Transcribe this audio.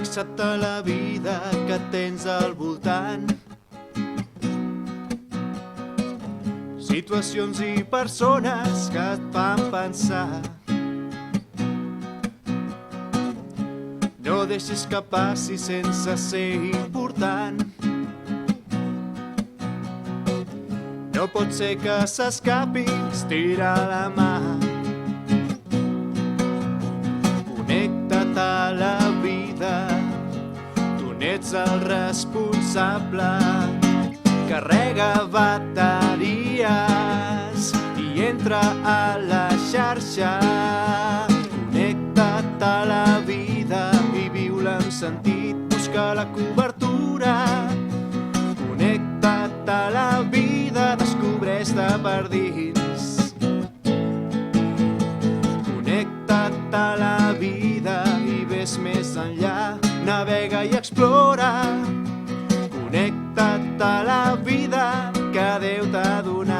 Fixa't a la vida que tens al voltant. Situacions i persones que et fan pensar. No deixis que passi sense ser important. No pot ser que s'escapi, estira la mà. Connecta't a la vida, tu n'ets el responsable. Carrega bateries i entra a la xarxa. Connecta't a la vida i viu-la amb sentit, busca la cobertura. Connecta't a la vida, descobreix-te per dins. Connecta't a la vida i ves més enllà, navega i explora. Connecta't a la vida que Déu t'ha donat.